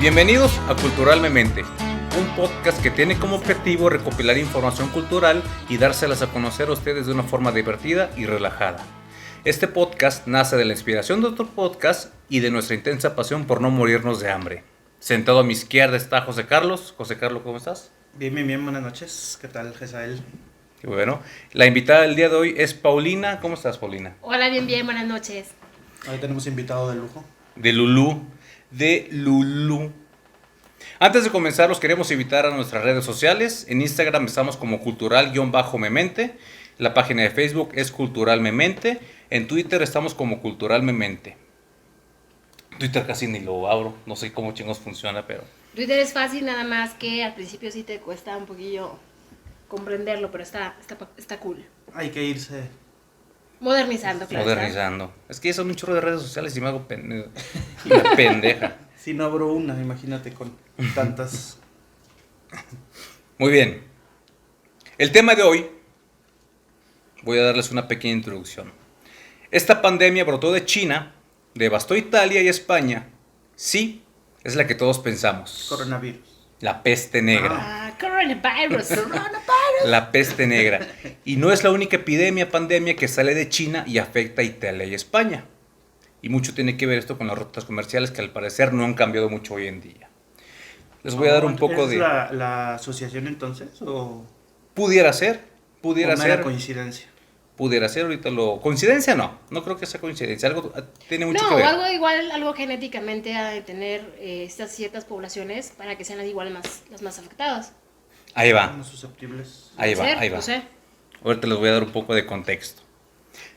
Bienvenidos a Culturalmente, un podcast que tiene como objetivo recopilar información cultural y dárselas a conocer a ustedes de una forma divertida y relajada. Este podcast nace de la inspiración de otro podcast y de nuestra intensa pasión por no morirnos de hambre. Sentado a mi izquierda está José Carlos. José Carlos, ¿cómo estás? Bien, buenas noches. ¿Qué tal, Gesael? Qué bueno. La invitada del día de hoy es Paulina. ¿Cómo estás, Paulina? Hola, bien, buenas noches. Hoy tenemos invitado de lujo. De Lulú. Antes de comenzar, los queremos invitar a nuestras redes sociales. En Instagram estamos como cultural-memente. La página de Facebook es culturalmemente. En Twitter estamos como culturalmemente. Twitter casi ni lo abro. No sé cómo chingos funciona, pero... Twitter es fácil, nada más que al principio sí te cuesta un poquillo comprenderlo, pero está cool. Hay que irse Modernizando, claro. Modernizando. Es que son un chorro de redes sociales y me hago una pendeja. Si no abro una, imagínate con tantas. Muy bien. El tema de hoy, voy a darles una pequeña introducción. Esta pandemia brotó de China, devastó Italia y España. Sí, es la que todos pensamos. Coronavirus. La peste negra. Coronavirus. La peste negra. Y no es la única pandemia que sale de China y afecta a Italia y España. Y mucho tiene que ver esto con las rutas comerciales que al parecer no han cambiado mucho hoy en día. Les voy a dar un poco ¿Es de... la asociación entonces? ¿O Pudiera ser. mera coincidencia? Pudiera ser, ahorita lo... ¿Coincidencia? No creo que sea coincidencia. Algo tiene mucho que No, ver. algo genéticamente ha de tener estas ciertas poblaciones para que sean igual las más afectadas. Ahí va. Los susceptibles. Ahí va. No sé. Ahorita les voy a dar un poco de contexto.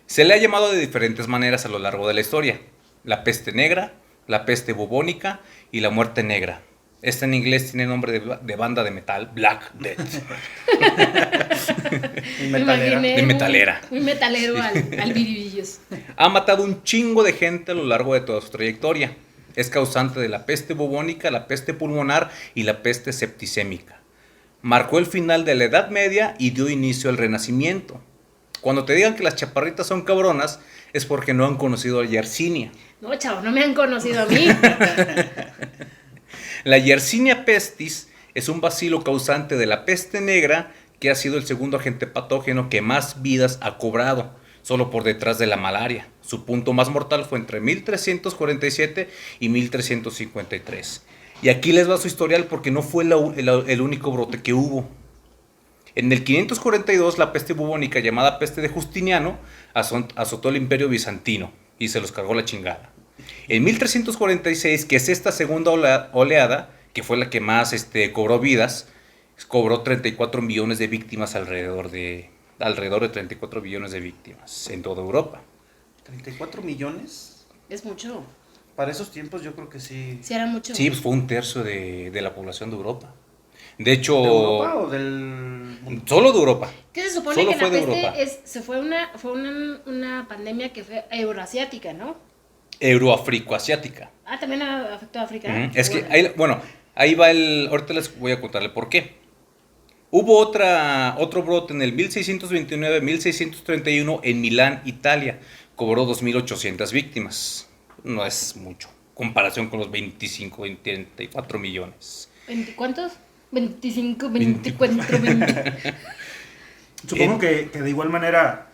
Se le ha llamado de diferentes maneras a lo largo de la historia. La peste negra, la peste bubónica y la muerte negra. Esta en inglés tiene nombre de banda de metal, Black Death. De metalera. Muy metalero al viribillos. Ha matado un chingo de gente a lo largo de toda su trayectoria. Es causante de la peste bubónica, la peste pulmonar y la peste septicémica. Marcó el final de la Edad Media y dio inicio al Renacimiento. Cuando te digan que las chaparritas son cabronas, es porque no han conocido a Yersinia. No, chavo, no me han conocido a mí. La Yersinia pestis es un bacilo causante de la peste negra que ha sido el segundo agente patógeno que más vidas ha cobrado, solo por detrás de la malaria. Su punto más mortal fue entre 1347 y 1353. Y aquí les va su historial porque no fue el único brote que hubo. En el 542 la peste bubónica llamada peste de Justiniano azotó el imperio bizantino y se los cargó la chingada. En 1346, que es esta segunda oleada, que fue la que más cobró vidas, cobró 34 millones de víctimas, alrededor de 34 millones de víctimas en toda Europa. ¿34 millones? Es mucho. Para esos tiempos yo creo que sí. Sí, era mucho. Sí, pues fue un tercio de la población de Europa. De hecho... ¿De Europa o del mundo? Solo de Europa. ¿Qué se supone Solo que fue la de Europa. peste fue una pandemia que fue euroasiática, ¿no? Euroafricoasiática. Ah, también afectó a África. Es que, ahí va ahorita les voy a contarle por qué. Hubo otro brote en el 1629-1631 en Milán, Italia. Cobró 2.800 víctimas. No es mucho, comparación con los 24 millones. ¿Cuántos? 25, 24, 20. Supongo que de igual manera,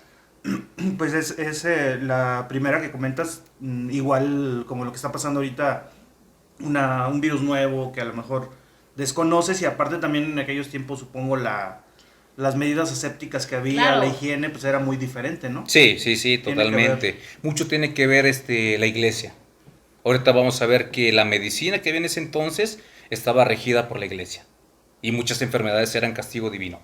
pues es la primera que comentas, igual como lo que está pasando ahorita, un virus nuevo que a lo mejor desconoces, y aparte también en aquellos tiempos supongo las medidas asépticas que había, claro. La higiene pues era muy diferente, ¿no? Sí, totalmente. Mucho tiene que ver la iglesia. Ahorita vamos a ver que la medicina que había en ese entonces estaba regida por la iglesia. Y muchas enfermedades eran castigo divino.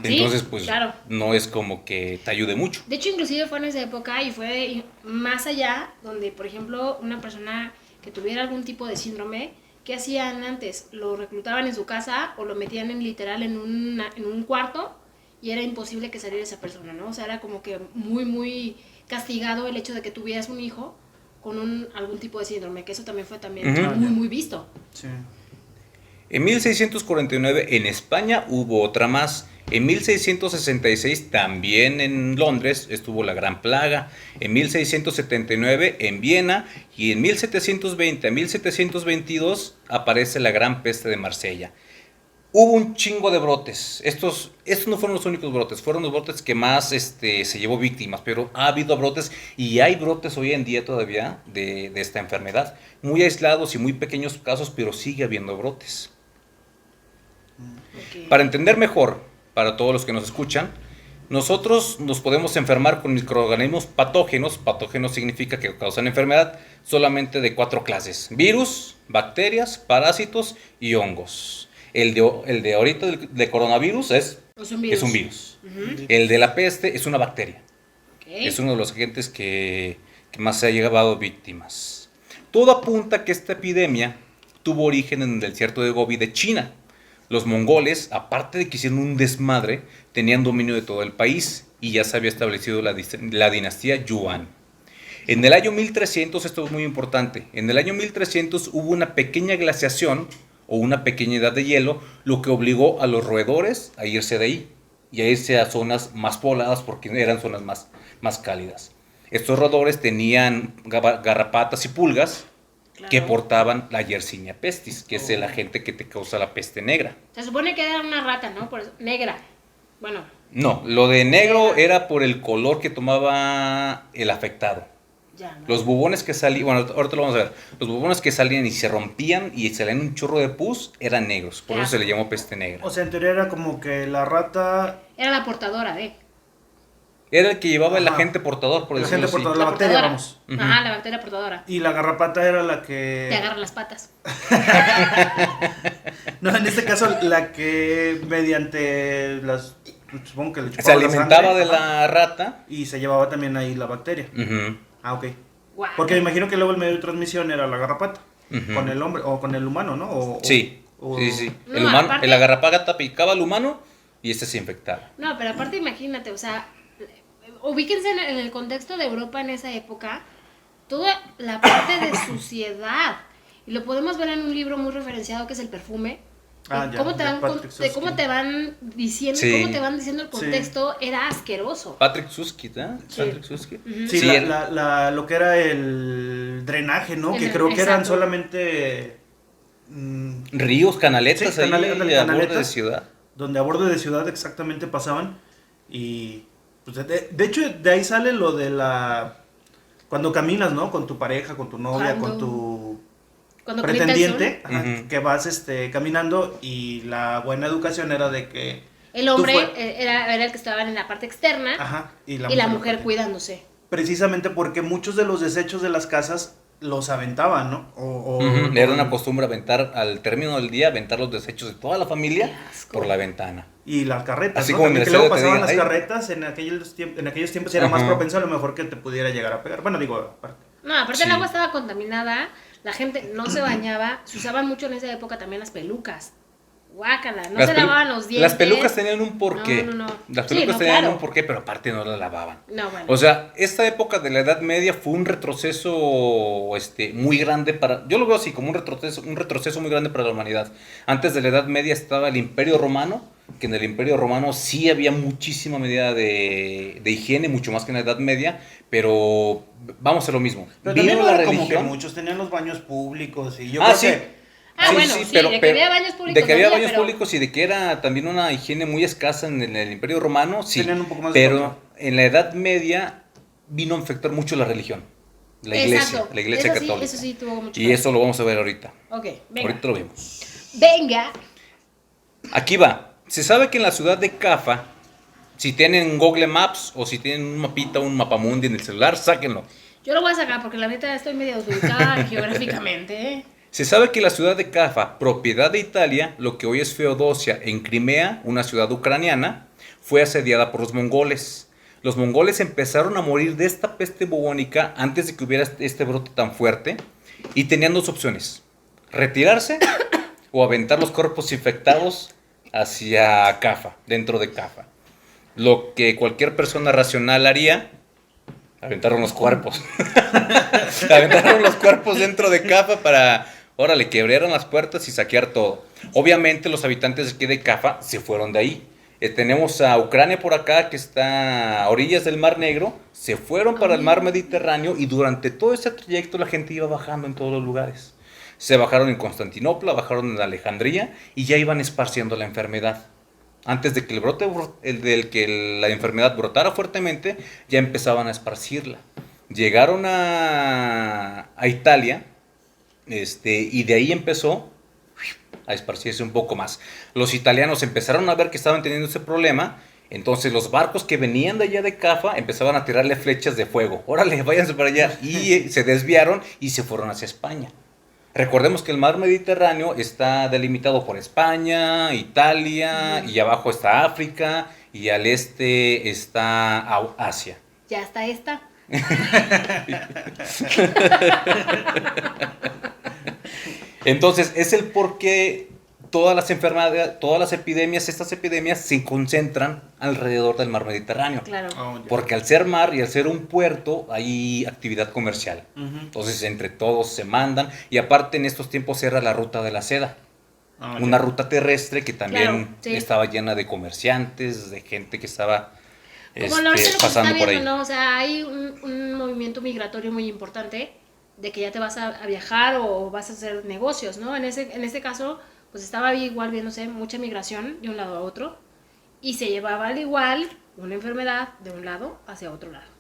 Sí, entonces, pues, claro. No es como que te ayude mucho. De hecho, inclusive fue en esa época y fue más allá, donde, por ejemplo, una persona que tuviera algún tipo de síndrome, ¿qué hacían antes? Lo reclutaban en su casa o lo metían en un cuarto y era imposible que saliera esa persona, ¿no? O sea, era como que muy, muy castigado el hecho de que tuvieras un hijo con algún tipo de síndrome, que eso también fue muy, muy visto. Sí. En 1649 en España hubo otra más. En 1666 también en Londres estuvo la Gran Plaga, en 1679 en Viena y en 1720 a 1722 aparece la Gran Peste de Marsella. Hubo un chingo de brotes. Estos no fueron los únicos brotes, fueron los brotes que más se llevó víctimas, pero ha habido brotes y hay brotes hoy en día todavía de esta enfermedad. Muy aislados y muy pequeños casos, pero sigue habiendo brotes. Okay. Para entender mejor, para todos los que nos escuchan, nosotros nos podemos enfermar con microorganismos patógenos. Patógenos significa que causan enfermedad solamente de 4 clases: virus, bacterias, parásitos y hongos. El de ahorita de coronavirus es un virus. Uh-huh. El de la peste es una bacteria. Okay. Es uno de los agentes que más se ha llevado víctimas. Todo apunta a que esta epidemia tuvo origen en el desierto de Gobi de China. Los mongoles, aparte de que hicieron un desmadre, tenían dominio de todo el país y ya se había establecido la dinastía Yuan. En el año 1300, esto es muy importante, en el año 1300 hubo una pequeña glaciación o una pequeña edad de hielo, lo que obligó a los roedores a irse de ahí y a irse a zonas más pobladas porque eran zonas más cálidas. Estos roedores tenían garrapatas y pulgas, claro, que portaban la Yersinia pestis, que es el agente que te causa la peste negra. Se supone que era una rata, ¿no? Por eso, negra. Bueno. No, lo de negro era por el color que tomaba el afectado. Ya, ¿no? Los bubones que salían, bueno, ahorita lo vamos a ver. Los bubones que salían y se rompían y salían un chorro de pus eran negros, por eso se le llamó peste negra. O sea, en teoría era como que la rata... Era la portadora, Era el que llevaba el agente portador, por decirlo así. La bacteria, vamos. Ajá, la bacteria portadora. Y la garrapata era la que... Te agarra las patas. No, en este caso, la que mediante las... Supongo que le chupaba se alimentaba sangre, de la rata. Y se llevaba también ahí la bacteria. Uh-huh. Ah, ok. Wow. Porque me imagino que luego el medio de transmisión era la garrapata. Uh-huh. Con el hombre, o con el humano, ¿no? Sí. No, el humano, aparte... la garrapata picaba al humano y se infectaba. No, pero aparte imagínate, o sea... Ubíquense en el contexto de Europa en esa época, toda la parte de suciedad, y lo podemos ver en un libro muy referenciado que es El perfume, cómo te van diciendo, sí, cómo te van diciendo el contexto, sí, era asqueroso. Patrick Susskind, ¿eh? Sí. Patrick Susskind. Uh-huh. Sí, lo que era el drenaje, ¿no? Que creo que eran solamente... ríos, canaletas, sí, ahí a borde de ciudad. Donde a borde de ciudad exactamente pasaban, y... Pues de hecho, de ahí sale lo de cuando caminas, ¿no? Con tu pareja, con tu novia, con tu pretendiente, ajá, uh-huh, que vas caminando, y la buena educación era de que... El hombre era el que estaba en la parte externa, ajá, y la mujer cuidándose. Precisamente porque muchos de los desechos de las casas los aventaban, ¿no? Uh-huh. Era una costumbre aventar, al término del día, aventar los desechos de toda la familia por la ventana. Y las carretas, así, ¿no? Como también que luego pasaban las carretas, en aquellos tiempos era, uh-huh, más propenso a lo mejor que te pudiera llegar a pegar. Bueno, digo, aparte. No, aparte sí, el agua estaba contaminada, la gente no se bañaba, se usaban mucho en esa época también las pelucas. Guácala, no se lavaban los dientes. Las pelucas tenían un porqué. No. Las pelucas tenían un porqué, pero aparte no las lavaban. No, bueno. O sea, esta época de la Edad Media fue un retroceso muy grande para... Yo lo veo así, como un retroceso muy grande para la humanidad. Antes de la Edad Media estaba el Imperio Romano, que en el Imperio Romano sí había muchísima medida de higiene, mucho más que en la Edad Media, pero vamos a lo mismo. Pero también no era como que muchos tenían los baños públicos, y yo creo que... Pero, de que había baños públicos. De que había baños públicos y de que era también una higiene muy escasa en el Imperio Romano, sí. Tenían un poco más pero en la Edad Media vino a infectar mucho la religión. La iglesia católica. Eso sí tuvo mucho. Y eso lo vamos a ver ahorita. Ok, venga. Ahorita lo vemos. Venga. Aquí va. Se sabe que en la ciudad de Cafa, si tienen Google Maps o si tienen un mapita, un mapamundi en el celular, sáquenlo. Yo lo voy a sacar porque la neta estoy medio desubicada geográficamente, Se sabe que la ciudad de Cafa, propiedad de Italia, lo que hoy es Feodosia, en Crimea, una ciudad ucraniana, fue asediada por los mongoles. Los mongoles empezaron a morir de esta peste bubónica antes de que hubiera este brote tan fuerte, y tenían dos opciones: retirarse o aventar los cuerpos infectados hacia Cafa, dentro de Cafa. Lo que cualquier persona racional haría: aventaron los cuerpos. Aventaron los cuerpos dentro de Cafa para... Órale, que abrieran las puertas y saquear todo. Obviamente los habitantes de aquí de Cafa se fueron de ahí. Tenemos a Ucrania por acá, que está a orillas del Mar Negro. Se fueron para el mar Mediterráneo y durante todo ese trayecto la gente iba bajando en todos los lugares. Se bajaron en Constantinopla, bajaron en Alejandría y ya iban esparciendo la enfermedad. Antes de que la enfermedad brotara fuertemente, ya empezaban a esparcirla. Llegaron a Italia, y de ahí empezó a esparcirse un poco más. Los italianos empezaron a ver que estaban teniendo ese problema, entonces los barcos que venían de allá de Cafa empezaban a tirarle flechas de fuego. Órale, váyanse para allá. Y se desviaron y se fueron hacia España. Recordemos que el mar Mediterráneo está delimitado por España, Italia, y abajo está África, y al este está Asia. Ya está esta. Entonces, es el por qué todas las enfermedades, estas epidemias se concentran alrededor del mar Mediterráneo. Claro. Porque al ser mar y al ser un puerto hay actividad comercial. Entonces entre todos se mandan. Y aparte en estos tiempos era la ruta de la seda. Una ruta terrestre que también estaba llena de comerciantes, de gente que estaba pasando por ahí. ¿No? O sea, hay un movimiento migratorio muy importante de que ya te vas a viajar o vas a hacer negocios, ¿no? En este caso, pues estaba igual viéndose mucha migración de un lado a otro y se llevaba al igual una enfermedad de un lado hacia otro lado.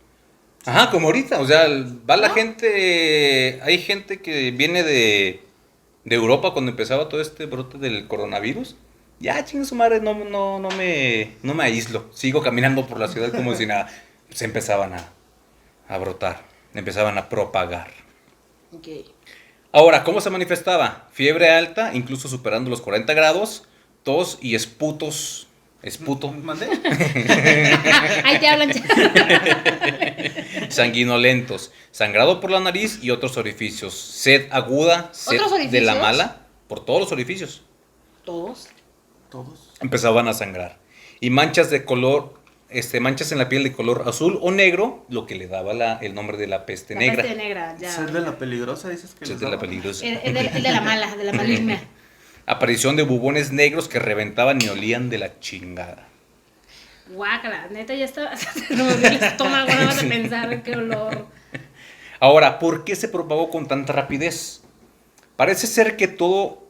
Ajá, como ahorita, o sea, va la gente, hay gente que viene de Europa cuando empezaba todo este brote del coronavirus. Ya, chinga su madre, no me aíslo, sigo caminando por la ciudad como si nada. Se empezaban a brotar, empezaban a propagar. Okay. Ahora, ¿cómo se manifestaba? Fiebre alta, incluso superando los 40 grados, tos y esputo. ¿Mandé? Ahí te hablan. Sanguinolentos, sangrado por la nariz y otros orificios, sed aguda, sed de la mala, por todos los orificios. ¿Todos? Empezaban a sangrar. Y manchas de color, manchas en la piel de color azul o negro, lo que le daba el nombre de la peste negra. La peste negra, ya. ¿Es de la peligrosa, dices que? Es de la peligrosa. Es de la mala, de la maligna. Aparición de bubones negros que reventaban y olían de la chingada. Guácala, neta, ya está. No me duele el estómago nada más de pensar, qué olor. Ahora, ¿por qué se propagó con tanta rapidez? Parece ser que todo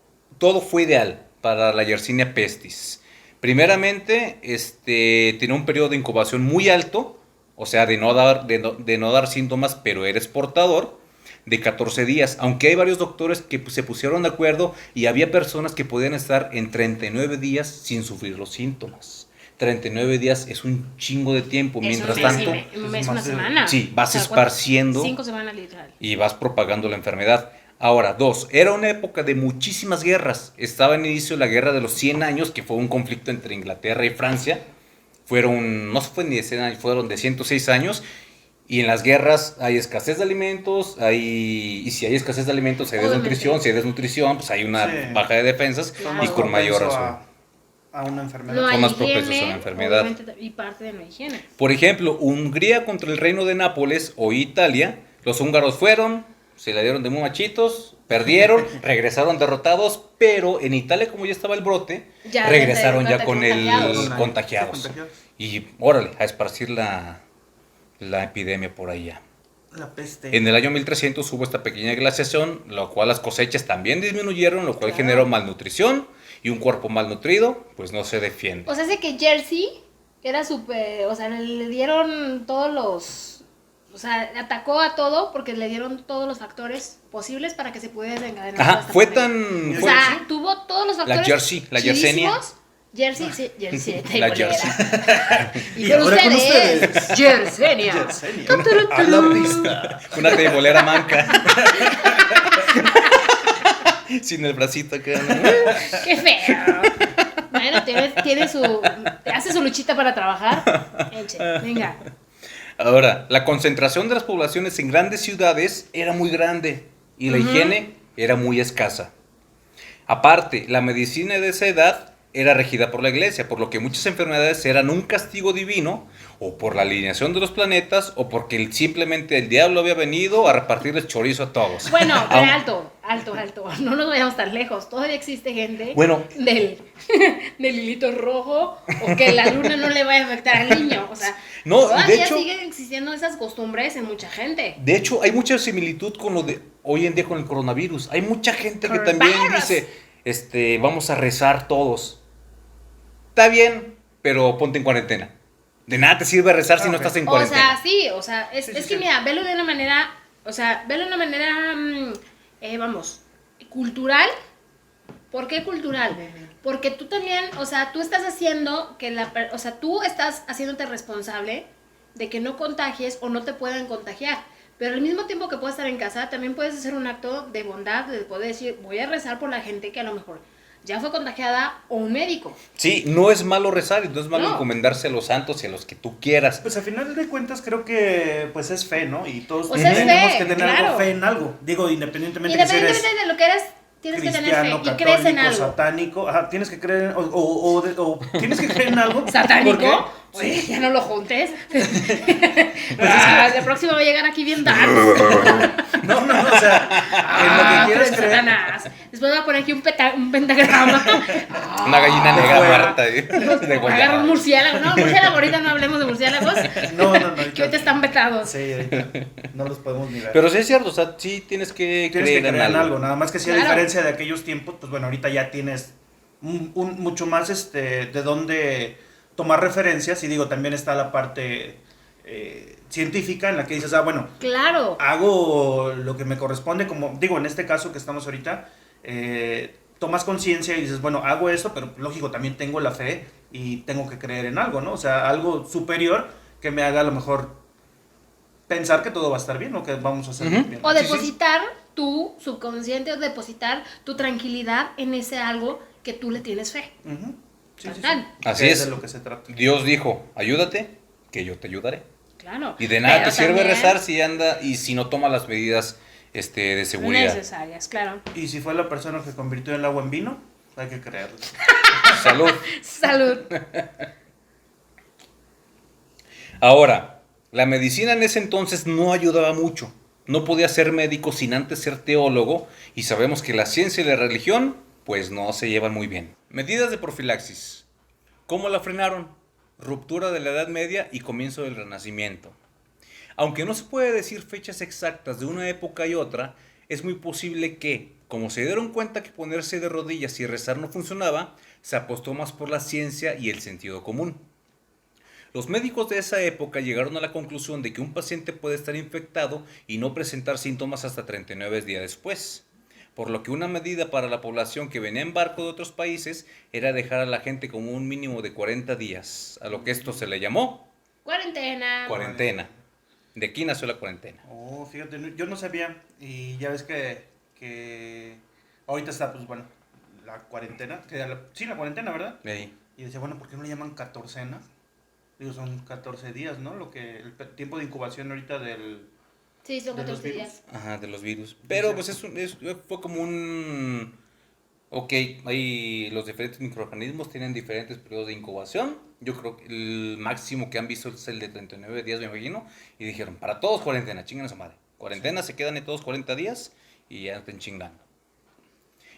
fue ideal para la Yersinia pestis. Primeramente, tenía un periodo de incubación muy alto, o sea, de no dar síntomas, pero eres portador, de 14 días. Aunque hay varios doctores que se pusieron de acuerdo y había personas que podían estar en 39 días sin sufrir los síntomas. 39 días es un chingo de tiempo. Mientras tanto, un mes, una semana. Sí, vas esparciendo 5 semanas literal. Y vas propagando la enfermedad. Ahora, 2, era una época de muchísimas guerras. Estaba en inicio la guerra de los 100 años, que fue un conflicto entre Inglaterra y Francia. No fue ni de 100 años, fueron de 106 años. Y en las guerras hay escasez de alimentos, y si hay escasez de alimentos hay desnutrición. Si hay desnutrición, pues hay una baja de defensas, claro. Y con mayor razón. A una enfermedad. No hay son más higiene, propensos a una enfermedad. Y parte de la higiene. Por ejemplo, Hungría contra el Reino de Nápoles o Italia, los húngaros fueron, se la dieron de muy machitos, perdieron, regresaron derrotados, pero en Italia, como ya estaba el brote, regresaron ya con contagiados. Y órale, a esparcir la epidemia por allá. La peste. En el año 1300 hubo esta pequeña glaciación, lo cual las cosechas también disminuyeron, lo cual generó malnutrición, y un cuerpo malnutrido, pues no se defiende. O sea, es que Jersey era súper, o sea, le dieron todos los, o sea, atacó a todo porque le dieron todos los factores posibles para que se pudiera desencadenar. Ajá, fue tan... O sea, tuvo todos los factores. La Yersenia. Jersey, sí, Jersey. La Jersey. Y con ustedes, Yersenia. A la pista. Una teibolera manca. Sin el bracito acá, ¿no? ¡Qué feo! Bueno, hace su luchita para trabajar. Eche, venga. Ahora, la concentración de las poblaciones en grandes ciudades era muy grande y la higiene era muy escasa. Aparte, la medicina de esa edad era regida por la iglesia, por lo que muchas enfermedades eran un castigo divino, o por la alineación de los planetas, o porque simplemente el diablo había venido a repartirles chorizo a todos. Bueno, pero alto. alto, no nos vayamos tan lejos, todavía existe gente Bueno. del hilito rojo o que la luna no le vaya a afectar al niño, o sea, No, todavía de hecho, siguen existiendo esas costumbres en mucha gente. de hecho, hay mucha similitud con lo de hoy en día con el coronavirus. Hay mucha gente que también dice, vamos a rezar todos. Está bien, pero ponte en cuarentena. De nada te sirve rezar si no estás en cuarentena. O sea, es que mira, velo de una manera, vamos, cultural. ¿Por qué cultural? Porque tú también, o sea, tú estás haciendo tú estás haciéndote responsable de que no contagies o no te puedan contagiar. Pero al mismo tiempo que puedes estar en casa, también puedes hacer un acto de bondad, de poder decir, voy a rezar por la gente que a lo mejor ya fue contagiada o un médico. Sí, no es malo rezar, no es malo No. encomendarse a los santos y a los que tú quieras. Pues al final de cuentas creo que pues es fe, ¿no? Y todos O sea, es tenemos fe, que tener claro. algo fe en algo. Digo, independientemente que si eres Independientemente de lo que eres, tienes que tener fe cristiano, y crees en católico, algo. satánico, ajá, tienes que creer o tienes que creer en algo. ¿Satánico? ¿Por qué? Oye, ya no lo juntes. De próximo va a llegar aquí bien dark. No, o sea, en lo que quieras creer. Satanás. Después va a poner aquí un pentagrama. Una gallina negra fuera. muerta. De Agarra un murciélago. No, murciélago, ahorita no hablemos de murciélagos. No. Que ahorita están vetados. Sí, ahorita no los podemos ni ver. Pero sí es cierto, o sea, sí tienes que creer en algo, nada más que si a Claro. diferencia de aquellos tiempos, pues bueno, ahorita ya tienes un mucho más de dónde tomar referencias y digo, también está la parte científica en la que dices, bueno, Claro. hago lo que me corresponde, como digo, en este caso que estamos ahorita, tomas conciencia y dices, bueno, hago eso, pero lógico, también tengo la fe y tengo que creer en algo, ¿no? O sea, algo superior que me haga a lo mejor pensar que todo va a estar bien o que vamos a hacer bien. O depositar tu subconsciente o depositar tu tranquilidad en ese algo que tú le tienes fe. Ujú. Sí. Así Que es. de lo que se trata. Dios dijo, ayúdate, que yo te ayudaré. Claro. Y de nada Pero te sirve también rezar si no toma las medidas de seguridad. necesarias, claro. Y si fue la persona que convirtió el agua en vino, hay que creerlo. Salud. Salud. Ahora, la medicina en ese entonces no ayudaba mucho. No podía ser médico sin antes ser teólogo y sabemos que la ciencia y la religión pues no se llevan muy bien. Medidas de profilaxis. ¿Cómo la frenaron? Ruptura de la Edad Media y comienzo del Renacimiento. Aunque no se puede decir fechas exactas de una época y otra, es muy posible que, como se dieron cuenta que ponerse de rodillas y rezar no funcionaba, se apostó más por la ciencia y el sentido común. Los médicos de esa época llegaron a la conclusión de que un paciente puede estar infectado y no presentar síntomas hasta 39 días después, por lo que una medida para la población que venía en barco de otros países era dejar a la gente como un mínimo de 40 días, a lo que esto se le llamó cuarentena. De aquí nació la cuarentena. Oh, fíjate, yo no sabía y ya ves que ahorita está, pues bueno, la cuarentena, sí, la cuarentena, ¿verdad? Ahí. Y decía, bueno, ¿por qué no le llaman catorcena? Digo, son 14 días, ¿no? Lo que el tiempo de incubación ahorita del... Sí, son de los 14 virus. días. Ajá, de los virus. Pero pues fue como un... Ok, ahí los diferentes microorganismos tienen diferentes periodos de incubación. Yo creo que el máximo que han visto es el de 39 días, me imagino. Y dijeron, para todos cuarentena, chingan a su madre. Cuarentena, se quedan en todos 40 días y ya estén chingando.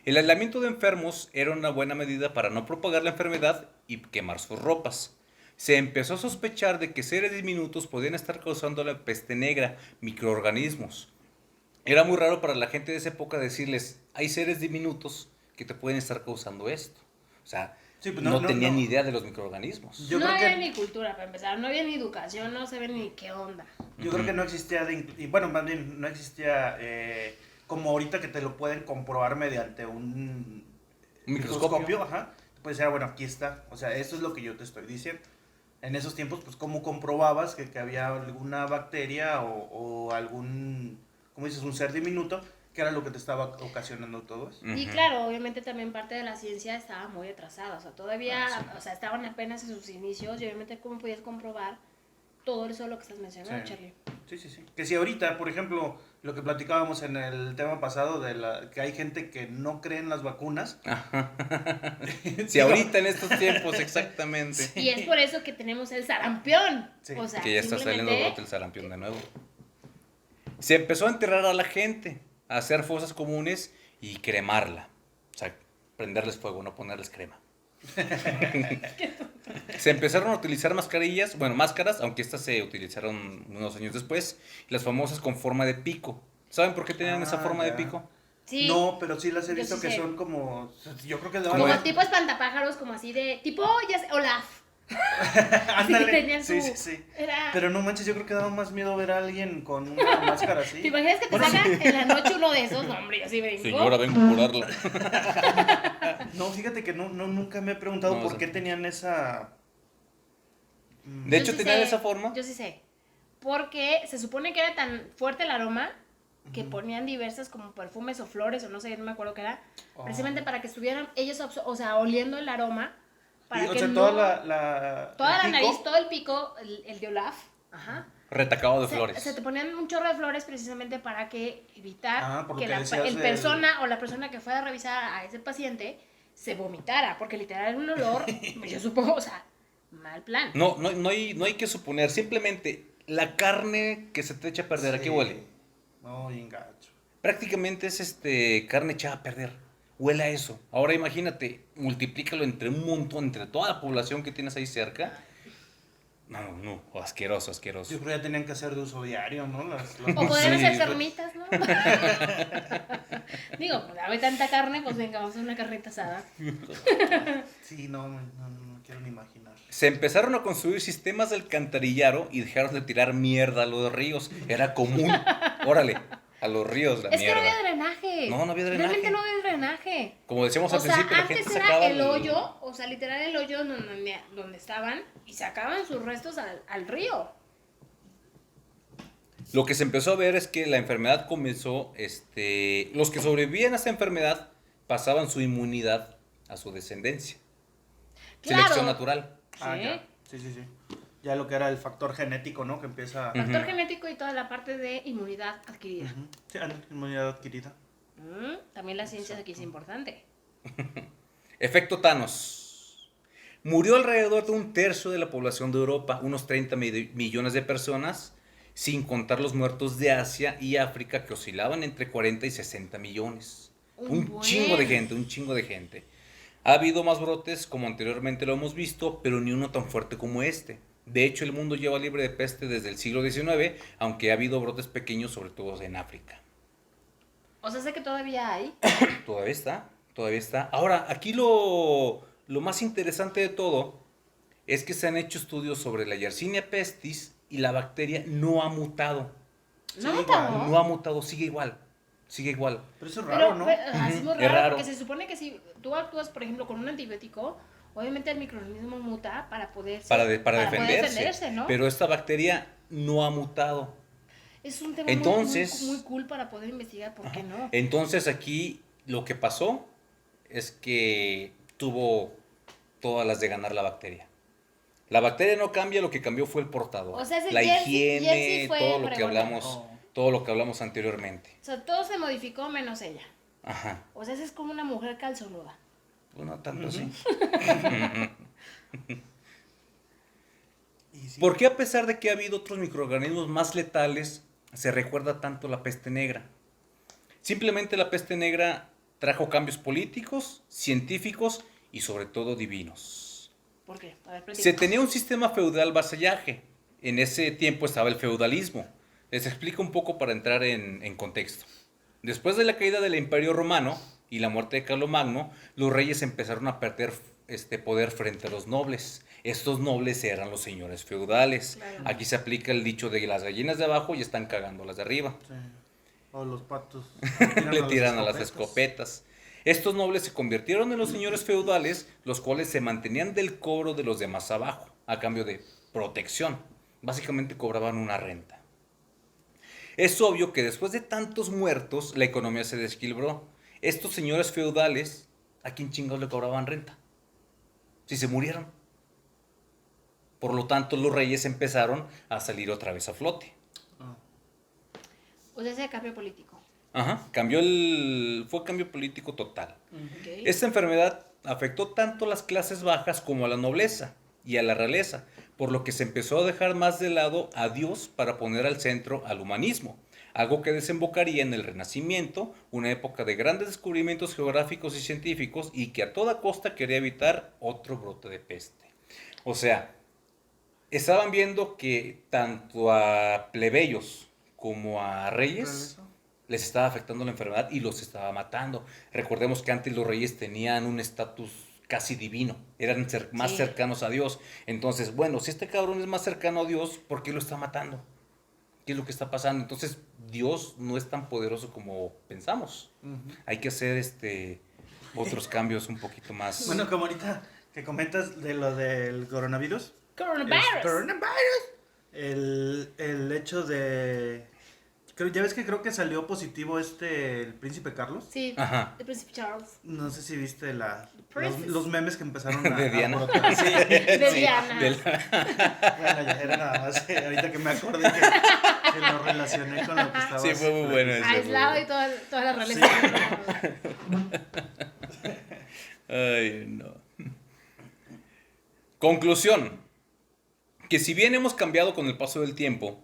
El aislamiento de enfermos era una buena medida para no propagar la enfermedad y quemar sus ropas. Se empezó a sospechar de que seres diminutos podían estar causando la peste negra, microorganismos. Era muy raro para la gente de esa época decirles, hay seres diminutos que te pueden estar causando esto. O sea, Sí, pues no tenían ni idea de los microorganismos. Yo no creo había que- ni cultura para empezar, no había ni educación, no sabía ni qué onda. Yo creo que no existía, y bueno, más bien, no existía como ahorita que te lo pueden comprobar mediante un Microscopio. ajá. Puedes decir, bueno, aquí está, o sea, esto es lo que yo te estoy diciendo. En esos tiempos, pues, ¿cómo comprobabas que había alguna bacteria o algún, ¿cómo dices?, un ser diminuto, que era lo que te estaba ocasionando todo eso? Y claro, obviamente también parte de la ciencia estaba muy atrasada, o sea, todavía, o sea, estaban apenas en sus inicios y obviamente cómo podías comprobar todo eso lo que estás mencionando, Sí. Charlie. Sí. Que si ahorita, por ejemplo, lo que platicábamos en el tema pasado que hay gente que no cree en las vacunas. Si ahorita en estos tiempos, exactamente. Y es por eso que tenemos el sarampión. Sí. O sea, Que ya está saliendo simplemente- brote el sarampión de nuevo. Se empezó a enterrar a la gente, a hacer fosas comunes y cremarla. O sea, prenderles fuego, no ponerles crema. Se empezaron a utilizar máscaras, aunque estas se utilizaron unos años después, las famosas con forma de pico. ¿Saben por qué tenían esa forma de ya. pico? Sí. No, pero sí las he Yo visto sí que sé. son como. Yo creo que Como ¿Cómo tipo espantapájaros, como así de. Tipo, ya sé, Olaf. Ándale. Sí, tenían Sí, su- sí, sí. Era... Pero no manches, yo creo que daba más miedo ver a alguien con una máscara así. ¿Te imaginas que te saca en la noche uno de esos? No, hombre, yo sí brinco. Señora, vengo a curarla. No, fíjate que nunca me he preguntado No, por o sea, qué tenían esa. De hecho, Yo sí tenían sé, esa forma. Yo sí sé. Porque se supone que era tan fuerte el aroma que ponían diversas como perfumes o flores o no sé, no me acuerdo qué era. Oh. Precisamente para que estuvieran ellos, o sea, oliendo el aroma. Para Y, o que sea, no... toda Toda el la pico. nariz, todo el pico, el de Olaf. Ajá. Retacado de flores. Se te ponían un chorro de flores precisamente para que evitar Por lo que que la decías el del- persona o la persona que fuera a revisar a ese paciente se vomitara, porque literal era un olor, yo supongo, o sea, mal plan. No hay que suponer, simplemente la carne que se te echa a perder, ¿a qué Sí. huele? No, bien gacho. Prácticamente es carne echada a perder. Huele a eso. Ahora imagínate, multiplícalo entre un montón, entre toda la población que tienes ahí cerca. No, asqueroso. Yo creo que ya tenían que hacer de uso diario, ¿no? O podrían Sí, hacer pues. carnitas, ¿no? Digo, pues dame tanta carne, pues venga, vamos a hacer una carnita asada. Sí, no quiero ni imaginar. Se empezaron a construir sistemas de alcantarillado y dejaron de tirar mierda a los ríos. Era común. Órale, a los ríos la Es que mierda. no había drenaje. No había drenaje. Realmente no había drenaje. Como decíamos O al sea, principio, la antes gente era sacaba el hoyo, o sea, literal el hoyo donde estaban y sacaban sus restos al río. Lo que se empezó a ver es que la enfermedad comenzó, los que sobrevivían a esta enfermedad pasaban su inmunidad a su descendencia. Claro. Selección natural. Ah, Sí. ya. Sí. Ya lo que era el factor genético, ¿no? Que empieza. Factor Ujú. genético y toda la parte de inmunidad adquirida. Ujú. Sí, inmunidad adquirida. También la ciencia aquí es importante. Efecto Thanos. Murió alrededor de un tercio de la población de Europa, unos 30 millones de personas, sin contar los muertos de Asia y África que oscilaban entre 40 y 60 millones. Un buen. chingo de gente. Ha habido más brotes como anteriormente lo hemos visto, pero ni uno tan fuerte como este. De hecho, el mundo lleva libre de peste desde el siglo XIX, aunque ha habido brotes pequeños, sobre todo en África. O sea, sé que todavía hay. Todavía está. Ahora, aquí lo más interesante de todo es que se han hecho estudios sobre la Yersinia pestis y la bacteria no ha mutado. No, Sí, ¿no? No ha mutado, sigue igual. Pero eso es raro, Pero, ¿no? así es muy Es raro, raro. porque se supone que si tú actúas, por ejemplo, con un antibiótico, obviamente el microorganismo muta para poder Para poder defenderse. ¿no? Pero esta bacteria no ha mutado. Es un tema Entonces- muy cool para poder investigar por qué no. Entonces aquí lo que pasó es que tuvo todas las de ganar la bacteria. La bacteria no cambia, lo que cambió fue el portador. O sea, ese la Jersey higiene, fue todo lo que fregona. hablamos, Oh. todo lo que hablamos anteriormente. O sea, todo se modificó menos ella. Ajá. O sea, esa es como una mujer calzonuda. Pues no tanto así. Y sí. ¿Por qué a pesar de que ha habido otros microorganismos más letales, se recuerda tanto la peste negra? Simplemente la peste negra trajo cambios políticos, científicos y sobre todo divinos. ¿Por qué? A ver, Se platica. tenía un sistema feudal vasallaje. En ese tiempo estaba el feudalismo. Les explico un poco para entrar en contexto. Después de la caída del Imperio Romano y la muerte de Carlomagno, los reyes empezaron a perder poder frente a los nobles. Estos nobles eran los señores feudales. Claro. Aquí se aplica el dicho de que las gallinas de abajo ya están cagando las de arriba. Sí. O los patos. Le tiran a las escopetas. Estos nobles se convirtieron en los señores feudales, los cuales se mantenían del cobro de los demás abajo, a cambio de protección. Básicamente cobraban una renta. Es obvio que después de tantos muertos, la economía se desequilibró. Estos señores feudales, ¿a quién chingados le cobraban renta? Si se murieron. Por lo tanto, los reyes empezaron a salir otra vez a flote. Ah. O sea, ese cambio político. Ajá, fue cambio político total. Ok. Esta enfermedad afectó tanto a las clases bajas como a la nobleza y a la realeza, por lo que se empezó a dejar más de lado a Dios para poner al centro al humanismo. algo que desembocaría en el Renacimiento, una época de grandes descubrimientos geográficos y científicos y que a toda costa quería evitar otro brote de peste. O sea, estaban viendo que tanto a plebeyos como a reyes les estaba afectando la enfermedad y los estaba matando. Recordemos que antes los reyes tenían un estatus casi divino, eran más cercanos a Dios. Entonces, bueno, si este cabrón es más cercano a Dios, ¿por qué lo está matando? ¿Qué es lo que está pasando? Entonces, Dios no es tan poderoso como pensamos. Hay que hacer otros cambios un poquito más. Bueno, como ahorita que comentas de lo del coronavirus. Coronavirus. El hecho de... Ya ves que creo que salió positivo el príncipe Carlos. Sí, Ajá. el príncipe Charles. No sé si viste Princess. los memes que empezaron a... De Diana. alborotar. Sí. De Sí, Diana. Bueno, ya era nada más. Ahorita que me acordé que lo relacioné con lo que estaba... Sí, fue muy bueno ese. Aislado y todas las Sí. relaciones. Ay, no. Conclusión. Que si bien hemos cambiado con el paso del tiempo,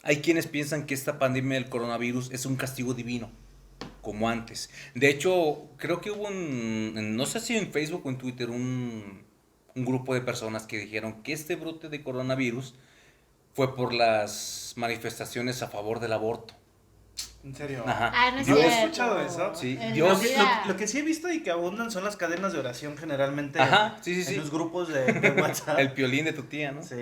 hay quienes piensan que esta pandemia del coronavirus es un castigo divino, como antes. De hecho, creo que hubo no sé si en Facebook o en Twitter, un grupo de personas que dijeron que este brote de coronavirus fue por las manifestaciones a favor del aborto. ¿En serio? Ajá. Ah, no es Yo he cierto. escuchado eso. Sí, En Dios- Navidad. Lo que sí he visto y que abundan son las cadenas de oración generalmente Ajá, sí, sí, sí. en los grupos de WhatsApp. El piolín de tu tía, ¿no? Sí.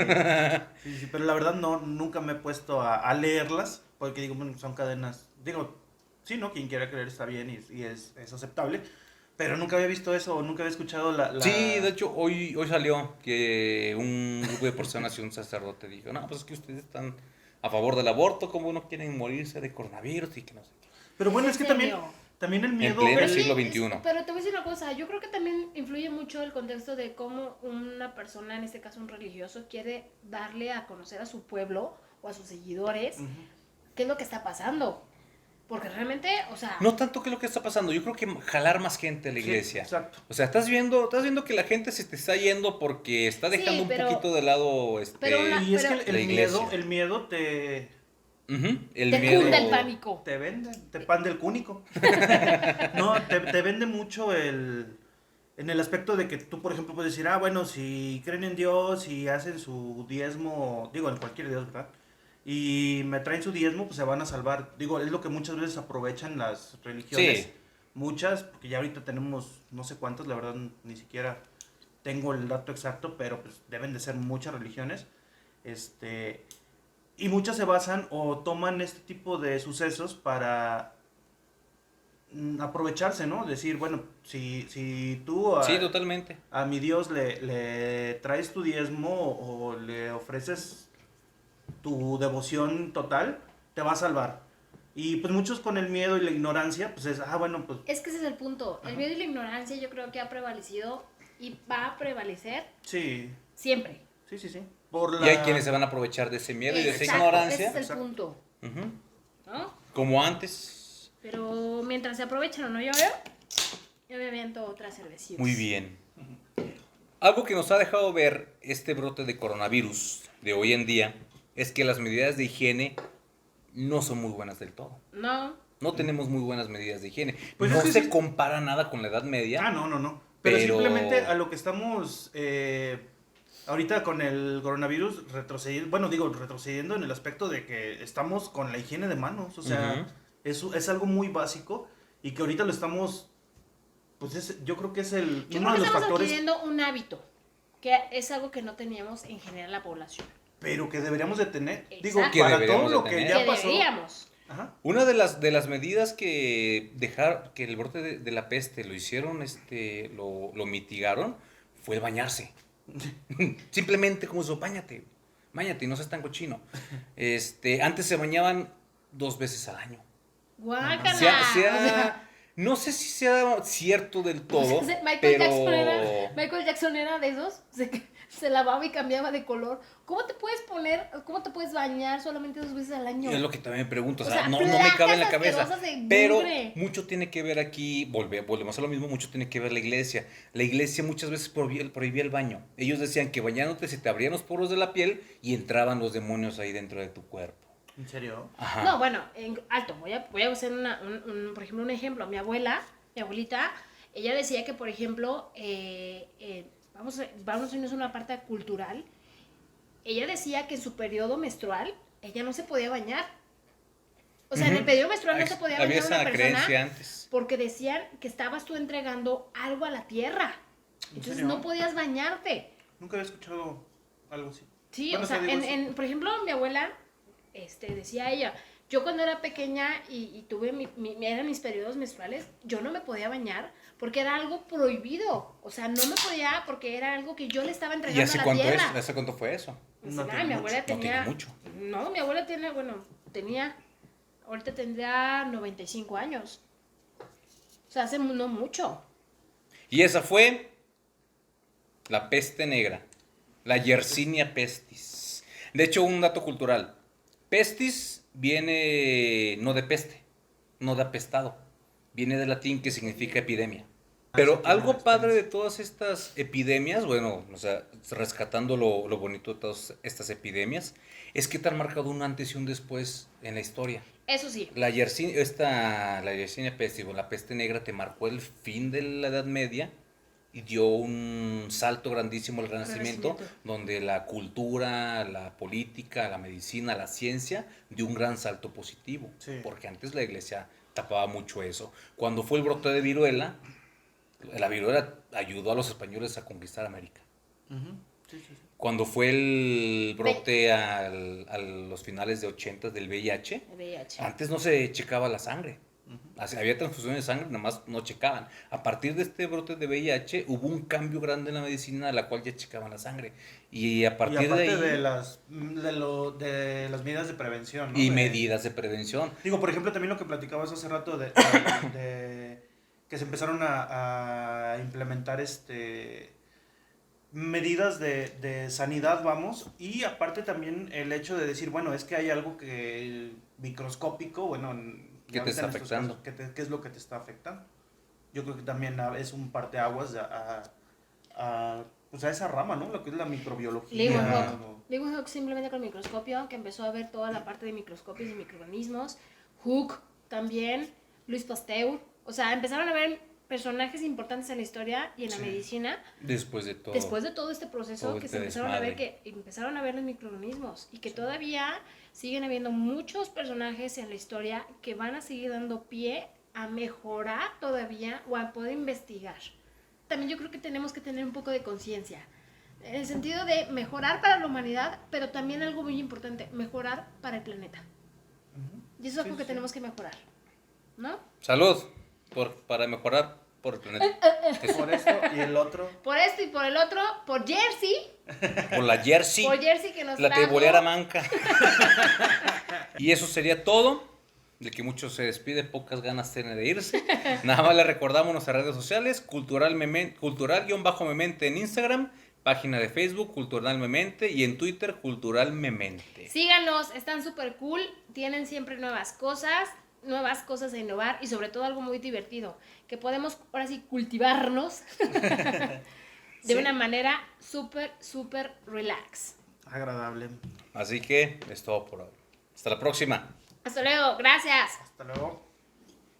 Sí, pero la verdad nunca me he puesto a leerlas porque digo, bueno, son cadenas, digo, sí, ¿no? Quien quiera creer está bien y es aceptable, pero nunca había visto eso, nunca había escuchado la... Sí, de hecho, hoy salió que un grupo de personas y un sacerdote dijo, no, pues es que ustedes están a favor del aborto, como no quieren morirse de coronavirus y que no sé qué. Pero bueno, es que también el miedo... pleno Pero siglo sí, XXI. pero te voy a decir una cosa, yo creo que también influye mucho el contexto de cómo una persona, en este caso un religioso, quiere darle a conocer a su pueblo o a sus seguidores qué es lo que está pasando. Porque realmente, o sea... No tanto que lo que está pasando, yo creo que jalar más gente a la Sí, iglesia. exacto. O sea, estás viendo que la gente se te está yendo porque está dejando pero- un poquito de lado pero una- Y es que la iglesia. el miedo te El te miedo. cunda el pánico. vende, te pan del cúnico. No, te vende mucho en el aspecto de que tú, por ejemplo, puedes decir, bueno, si creen en Dios y hacen su diezmo, digo, en cualquier Dios, ¿verdad? Y me traen su diezmo, pues se van a salvar. Digo, es lo que muchas veces aprovechan las religiones. Sí. Muchas, porque ya ahorita tenemos no sé cuántas, la verdad ni siquiera tengo el dato exacto, pero pues deben de ser muchas religiones. Y muchas se basan o toman este tipo de sucesos para aprovecharse, ¿no? Decir, bueno, si tú Sí, totalmente. a mi Dios le traes tu diezmo o le ofreces tu devoción total, te va a salvar. Y pues muchos con el miedo y la ignorancia, pues es, bueno, pues Es que ese es el punto. El miedo y la ignorancia yo creo que ha prevalecido y va a prevalecer sí, siempre. sí. Y hay quienes se van a aprovechar de ese miedo y de esa Exacto, ignorancia. ese es el Exacto. punto, Ujú. ¿no? Como antes. Pero mientras se aprovechan o no llover, yo me aviento otra cervecita. Muy bien. Algo que nos ha dejado ver este brote de coronavirus de hoy en día es que las medidas de higiene no son muy buenas del todo. No, No tenemos muy buenas medidas de higiene. Pues no es que se sí. compara nada con la Edad Media. No. Pero Pero- simplemente a lo que estamos ahorita con el coronavirus retrocediendo en el aspecto de que estamos con la higiene de manos. O sea, es algo muy básico y que ahorita lo estamos, pues yo creo que es yo uno creo de que los estamos factores, adquiriendo un hábito, que es algo que no teníamos en general la población. pero que deberíamos de tener. Digo, Exacto. Que para todo deberíamos de lo que tener. ya Que pasó. deberíamos. Ajá. Una de las medidas que que el brote de la peste lo hicieron, lo mitigaron, fue el bañarse. Simplemente como eso, báñate y no seas tan cochino. Antes se bañaban 2 veces al año. Guácala. No sé si sea cierto del todo, Michael pero Michael Jackson era de esos, se lavaba y cambiaba de color. ¿Cómo te puedes bañar solamente 2 veces al año? es lo que también me pregunto, O sea, no me cabe en la placas cabeza. asquerosas de Pero mugre. mucho tiene que ver aquí, volvemos a lo mismo, mucho tiene que ver la iglesia. La iglesia muchas veces prohibía el baño. Ellos decían que bañándote se te abrían los poros de la piel y entraban los demonios ahí dentro de tu cuerpo. ¿En serio? Ajá. No, bueno, alto, voy a hacer por ejemplo, un ejemplo. Mi abuelita, ella decía que, por ejemplo, vamos a irnos a una parte cultural. Ella decía que en su periodo menstrual, ella no se podía bañar. O sea, en el periodo menstrual no se podía Había bañar una esa creencia persona antes. porque decían que estabas tú entregando algo a la tierra. ¿En Entonces serio? no podías bañarte. Nunca había escuchado algo así. Sí, Bueno, o sea, digo, sí. por ejemplo, mi abuela, decía ella, yo cuando era pequeña y tuve eran mis periodos menstruales, yo no me podía bañar porque era algo prohibido. O sea, no me podía porque era algo que yo le estaba ¿Y entregando hace a la cuánto tierra. es? ¿Hace cuánto fue eso? Pues, No nada, tiene mi mucho. abuela No tiene tenía... mucho. No, mi abuela tiene, ahorita tendría 95 años. O sea, hace no mucho. Y esa fue la peste negra, la Yersinia pestis. De hecho, un dato cultural. Pestis viene no de peste, no de apestado. Viene del latín que significa epidemia. Pero tiene algo la padre de experiencia. todas estas epidemias, bueno, o sea, rescatando lo bonito de todas estas epidemias, es que te han marcado un antes y un después en la historia. Eso sí. La Yersinia pestis, o la peste negra, te marcó el fin de la Edad Media y dio un salto grandísimo al Renacimiento, donde la cultura, la política, la medicina, la ciencia dio un gran salto positivo, Sí. porque antes la iglesia tapaba mucho eso. Cuando fue el brote de viruela, la viruela ayudó a los españoles a conquistar América. Ujú. Sí, sí, sí. Cuando fue el brote a los finales de 80 del VIH, El VIH. antes no se checaba la sangre. Había transfusiones de sangre, nada más no checaban. A partir de este brote de VIH hubo un cambio grande en la medicina, a la cual ya checaban la sangre. Y a Y partir de aparte ahí... de las medidas de prevención, ¿no? Y De- medidas de prevención. Digo, por ejemplo, también lo que platicabas hace rato de que se empezaron a implementar medidas de sanidad, vamos, y aparte también el hecho de decir, bueno, es que hay algo que microscópico, bueno, ¿Qué te ahorita está en estos afectando? casos, ¿qué es lo que te está afectando? Yo creo que también es un parteaguas pues a esa rama, ¿no? Lo que es la microbiología. o- Leeuwenhoek simplemente con el microscopio, que empezó a ver toda la parte de microscopios y microorganismos. Hooke también, Luis Pasteur. O sea, empezaron a ver personajes importantes en la historia y en la Sí. medicina Después de todo. después de todo este proceso todo que este se empezaron a ver desmadre. que empezaron a ver los microorganismos y que todavía siguen habiendo muchos personajes en la historia que van a seguir dando pie a mejorar todavía o a poder investigar. También yo creo que tenemos que tener un poco de conciencia en el sentido de mejorar para la humanidad, pero también algo muy importante, mejorar para el planeta. Y eso es algo que tenemos que mejorar, ¿no? Salud, para mejorar por el planeta. Por esto y el otro. Por esto y por el otro, por Jersey, Por la Jersey. por Jersey que nos La trajo. tebolera manca. Y eso sería todo. De que mucho se despide, pocas ganas tiene de irse. Nada más le recordamos nuestras redes sociales: cultural-memente en Instagram, página de Facebook Cultural Memente y en Twitter Cultural Memente. Síganos, están súper cool, tienen siempre nuevas cosas a innovar y sobre todo algo muy divertido, que podemos ahora sí cultivarnos de Sí. una manera súper relax. Agradable. Así que es todo por hoy. Hasta la próxima. Hasta luego, gracias. Hasta luego.